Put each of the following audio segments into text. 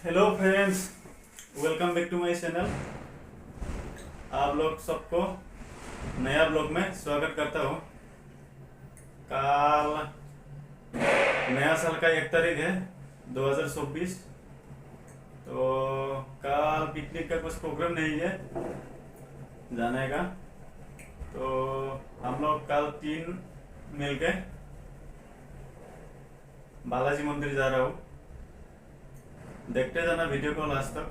Hello friends, welcome back to my channel. आप लोग सबको नया ब्लॉग में स्वागत करता हूँ। कल नया साल का 1 तारीख है 2024। तो कल पिकनिक का कुछ प्रोग्राम नहीं है जाने का। तो हम लोग कल 3 मिलके बालाजी मंदिर जा रहा हूँ। देखते जाना वीडियो को लास्ट तक।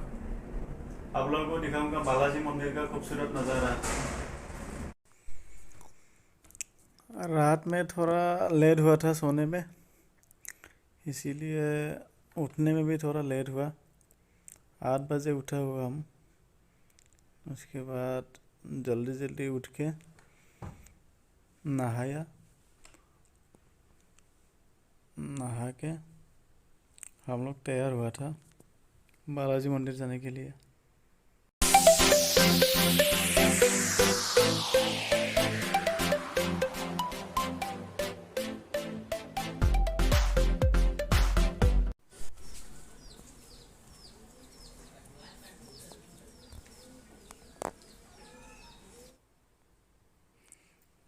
आप लोगों को दिखाऊंगा बालाजी मंदिर का खूबसूरत नज़ारा। रात में थोड़ा लेट हुआ था सोने में, इसीलिए उठने में भी थोड़ा लेट हुआ। 8 बजे उठा हुआ हम। उसके बाद जल्दी जल्दी उठ के नहाया, नहा के हम लोग तैयार हुआ था बालाजी मंदिर जाने के लिए।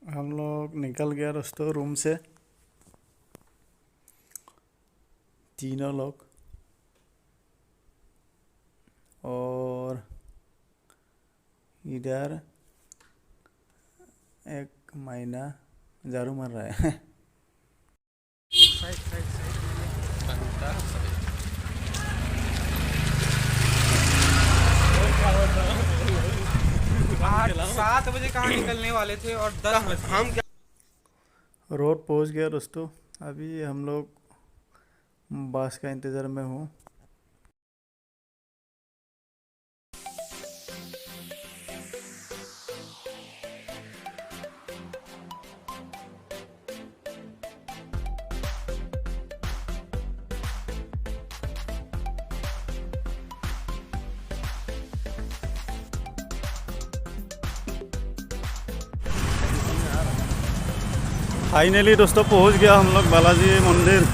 हम लोग निकल गया दोस्तों रूम से, तीनों लोग। और इधर एक महीना झाड़ू मार रहा है। आठ 7 बजे कहाँ निकलने वाले थे और 10 बजे हम क्या। रोड पहुंच गया दोस्तों। अभी हम लोग बस का इंतज़ार में हूँ। फाइनली दोस्तों पहुंच गया हम लोग बालाजी मंदिर।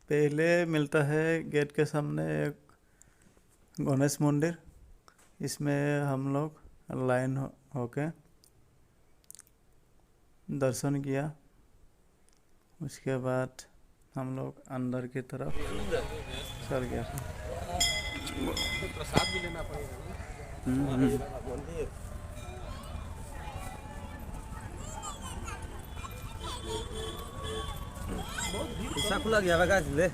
पहले मिलता है गेट के सामने एक गणेश मंदिर। इसमें हम लोग लाइन होके दर्शन किया। उसके बाद हम लोग अंदर की तरफ चल गया। प्रसाद भी लेना पड़ेगा। पैसा खुला गया लगा ले।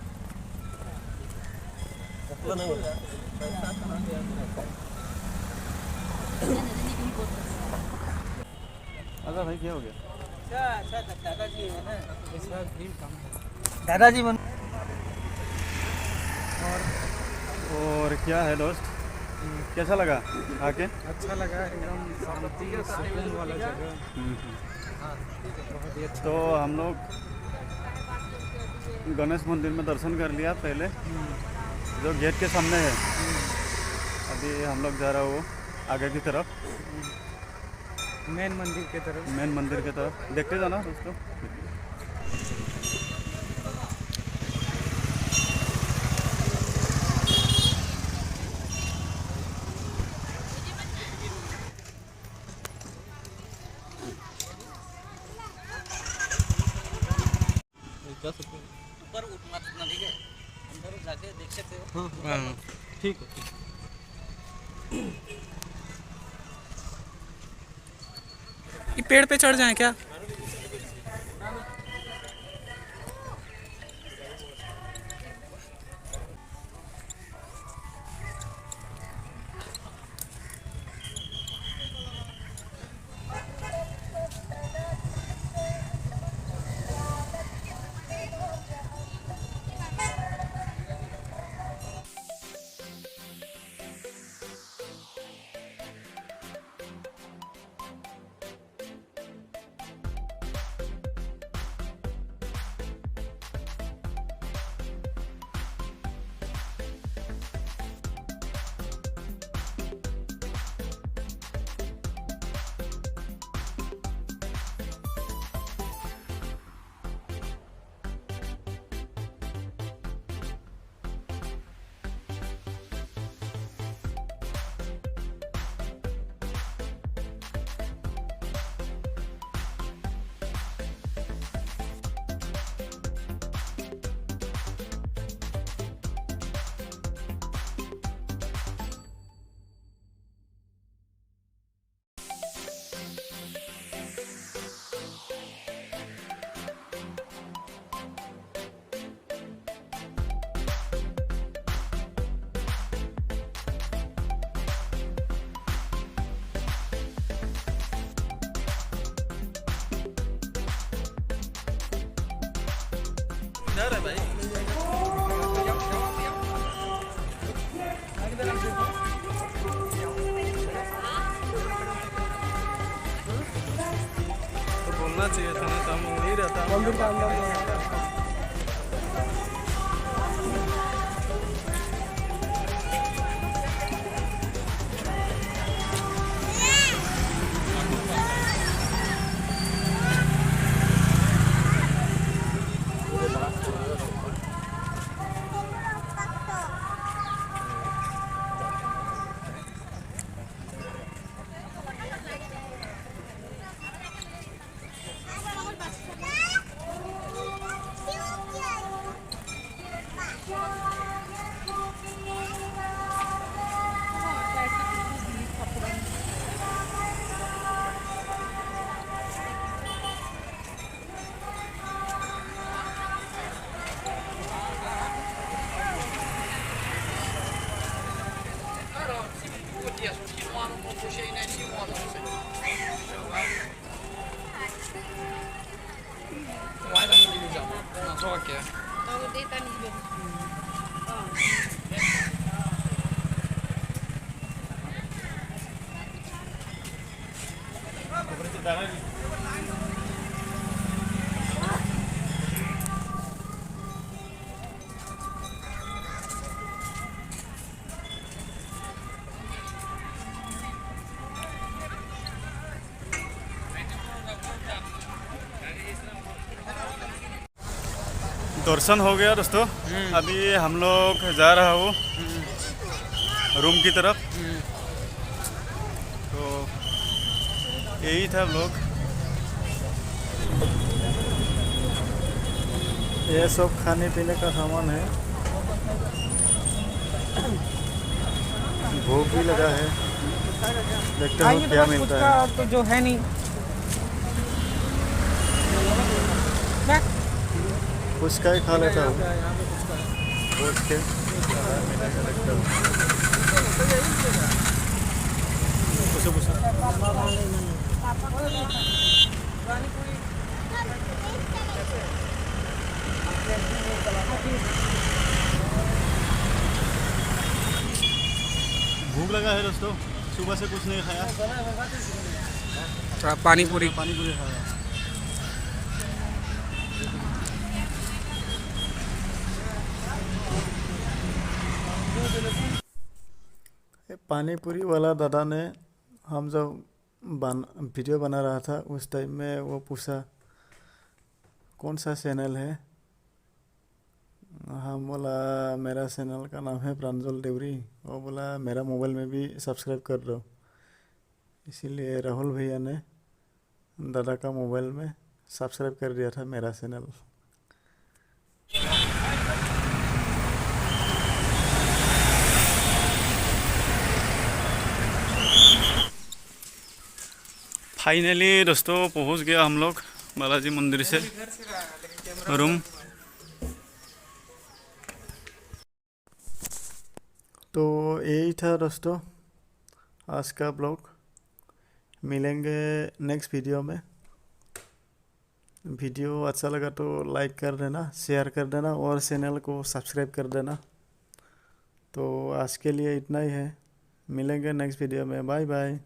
अच्छा भाई क्या हो गया? दादाजी है ना, दादाजी मन। और क्या है दोस्त, कैसा लगा आके? अच्छा लगा, एकदम शांति सुकून वाला जगह। बहुत ही अच्छा। तो हम लोग गणेश मंदिर में दर्शन कर लिया पहले, जो गेट के सामने है। अभी हम लोग जा रहा हूँ आगे की तरफ, मेन मंदिर की तरफ। मेन मंदिर की तरफ। देखते जाना दोस्तों। ऊपर उठना ठीक है, अंदर जाके देख सकते हो। हाँ ठीक है। ये पेड़ पे चढ़ जाएं क्या? इधर है भाई। तो बोलना चाहिए था ना, तो हम वही रहता मंदिर का अंदर। दर्शन हो गया दोस्तों। अभी हम लोग जा रहा हूँ रूम की तरफ। तो यही था व्लॉग। ये सब खाने पीने का सामान है। भूख भी लगा है, देखते हो क्या मिलता है। तो जो है नहीं कुछ का ही खा लेता हूँ। सोच के देखता हूँ। भूख लगा है दोस्तों, सुबह से कुछ नहीं खाया। पानी पूरी खाया। पानी पूरी वाला दादा ने हम जब वीडियो बना रहा था उस टाइम में वो पूछा कौन सा चैनल है। हम बोला मेरा चैनल का नाम है प्रांजल देवरी। वो बोला मेरा मोबाइल में भी सब्सक्राइब कर दो। इसीलिए राहुल भैया ने दादा का मोबाइल में सब्सक्राइब कर दिया था मेरा चैनल। फाइनली दोस्तों पहुंच गया हम लोग बालाजी मंदिर से रूम। तो यही था दोस्तों आज का ब्लॉग। मिलेंगे नेक्स्ट वीडियो में। वीडियो अच्छा लगा तो लाइक कर देना, शेयर कर देना और चैनल को सब्सक्राइब कर देना। तो आज के लिए इतना ही है। मिलेंगे नेक्स्ट वीडियो में। Bye bye.